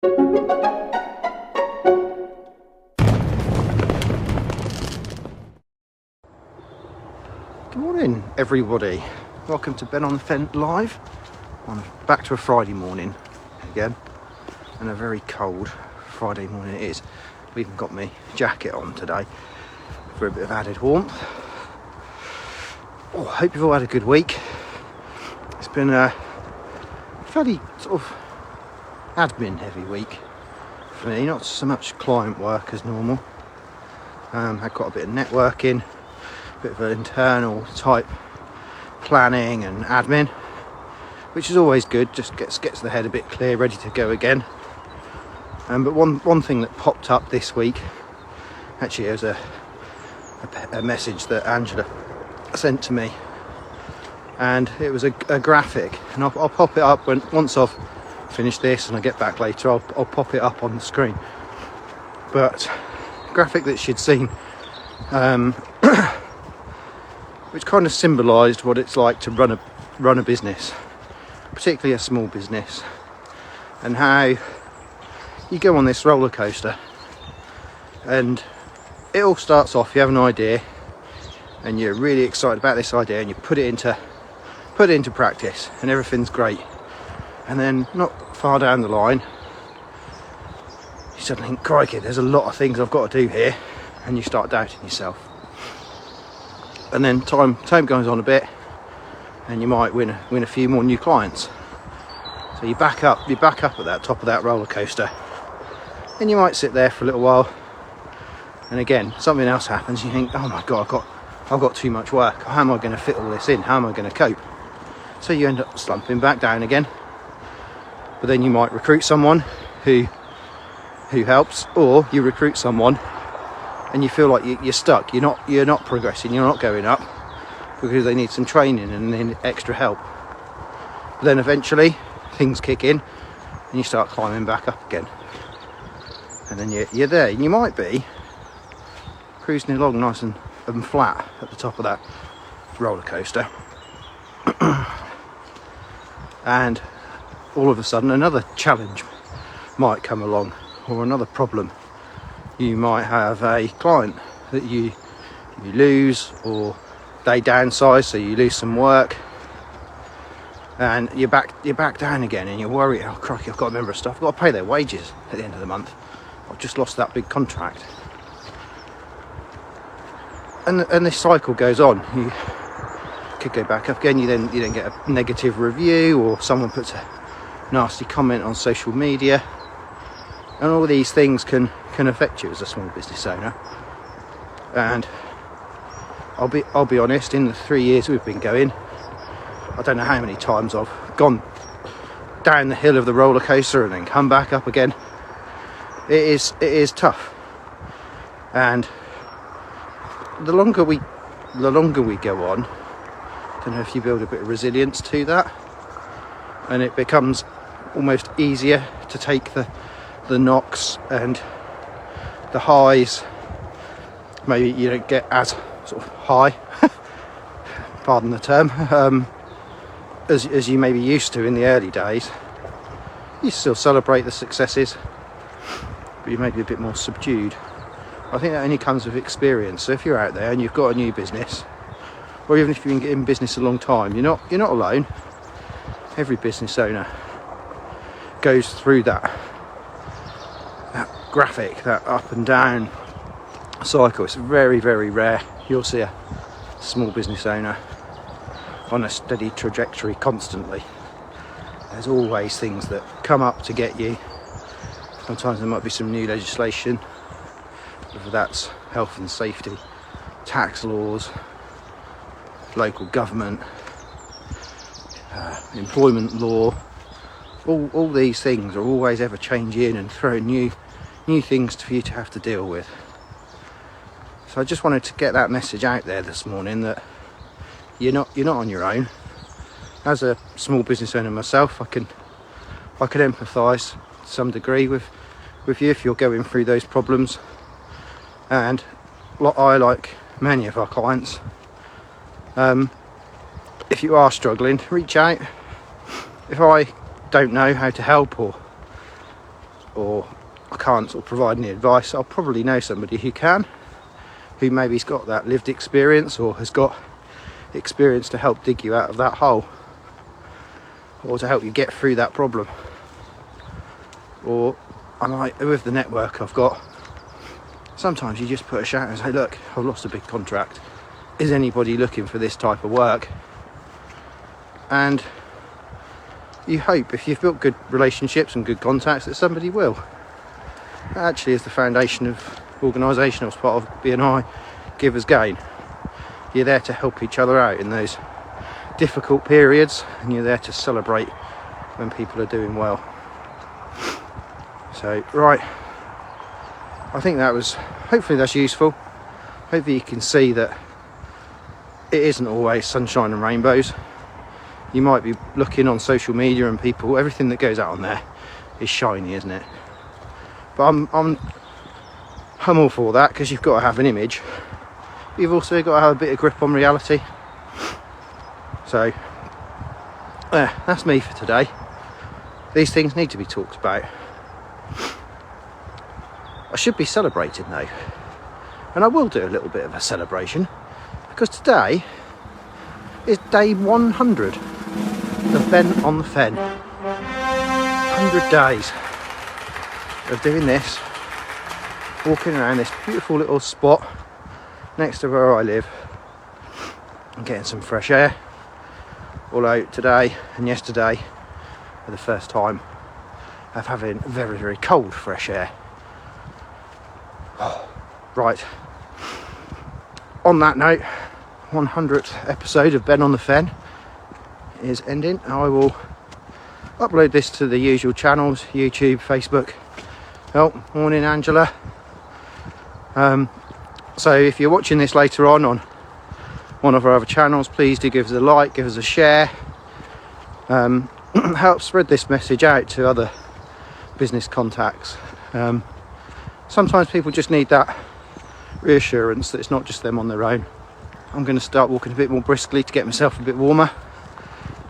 Good morning, everybody. Welcome to Ben on the Fence Live. I'm back to a Friday morning again, and a very cold Friday morning it is. I've even got my jacket on today for a bit of added warmth. I hope you've all had a good week. It's been a fairly sort of admin heavy week for me, not so much client work as normal. Had quite a bit of networking, a bit of an internal type planning and admin, which is always good, just gets the head a bit clear, ready to go again. But one thing that popped up this week, actually, it was a message that Angela sent to me, and it was a graphic, and I'll pop it up once I've finished this and I get back later. I'll pop it up on the screen. But a graphic that she'd seen, which kind of symbolised what it's like to run a business, particularly a small business, and how you go on this roller coaster, and it all starts off, you have an idea and you're really excited about this idea, and you put it into practice, and everything's great, and then not far down the line you suddenly think, crikey, there's a lot of things I've got to do here, and you start doubting yourself. And then time goes on a bit, and you might win a few more new clients. So you back up at that top of that roller coaster, and you might sit there for a little while, and again something else happens. You think, oh my god, I've got too much work. How am I going to fit all this in? How am I going to cope? So you end up slumping back down again. But then you might recruit someone who helps, or you recruit someone and you feel like you're stuck, you're not progressing, you're not going up, because they need some training and they need extra help. But then eventually things kick in and you start climbing back up again, and then you're there, and you might be cruising along nice and flat at the top of that roller coaster, and all of a sudden another challenge might come along, or another problem. You might have a client that you lose, or they downsize, so you lose some work, and you're back down again, and you're worried, oh crikey, I've got a member of staff, I've got to pay their wages at the end of the month, I've just lost that big contract. And this cycle goes on. You could go back up again, you then get a negative review, or someone puts a nasty comment on social media, and all these things can affect you as a small business owner. And I'll be honest, in the 3 years we've been going, I don't know how many times I've gone down the hill of the roller coaster and then come back up again. It is tough, and the longer we go on, I don't know if you build a bit of resilience to that, and it becomes almost easier to take the knocks and the highs. Maybe you don't get as sort of high, pardon the term, as you may be used to in the early days. You still celebrate the successes, but you may be a bit more subdued. I think that only comes with experience. So if you're out there and you've got a new business, or even if you've been in business a long time, you're not alone. Every business owner goes through that graphic, that up and down cycle. It's very, very rare you'll see a small business owner on a steady trajectory constantly. There's always things that come up to get you. Sometimes there might be some new legislation, whether that's health and safety, tax laws, local government, employment law. All these things are always ever changing and throwing new things for you to have to deal with. So I just wanted to get that message out there this morning, that you're not on your own. As a small business owner myself, I can empathise to some degree with you if you're going through those problems. And like many of our clients, if you are struggling, reach out. If I don't know how to help, or I can't sort of provide any advice, I'll probably know somebody who can, who maybe's got that lived experience or has got experience to help dig you out of that hole, or to help you get through that problem. Or I might, with the network I've got, sometimes you just put a shout and say, look, I've lost a big contract, is anybody looking for this type of work? And you hope, if you've built good relationships and good contacts, that somebody will. That actually is the foundation of organisational as part of BNI, give as gain. You're there to help each other out in those difficult periods, and you're there to celebrate when people are doing well. So, right, I think that was, hopefully that's useful. Hopefully you can see that it isn't always sunshine and rainbows. You might be looking on social media and people, everything that goes out on there is shiny, isn't it? But I'm all for that, because you've got to have an image. You've also got to have a bit of grip on reality. So, that's me for today. These things need to be talked about. I should be celebrating though, and I will do a little bit of a celebration, because today is day 100 of Ben on the Fen. 100 days of doing this, walking around this beautiful little spot next to where I live and getting some fresh air. Although today and yesterday are the first time of having very, very cold fresh air. Right, on that note, 100th episode of Ben on the Fen is ending. I will upload this to the usual channels, YouTube, Facebook. Oh, morning Angela. So if you're watching this later on one of our other channels, please do give us a like, give us a share. Help spread this message out to other business contacts. Sometimes people just need that reassurance that it's not just them on their own. I'm going to start walking a bit more briskly to get myself a bit warmer,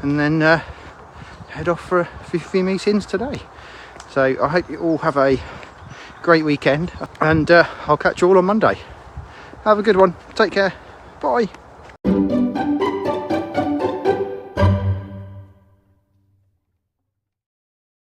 and then head off for a few meetings today. So I hope you all have a great weekend, and I'll catch you all on Monday. Have a good one. Take care. Bye.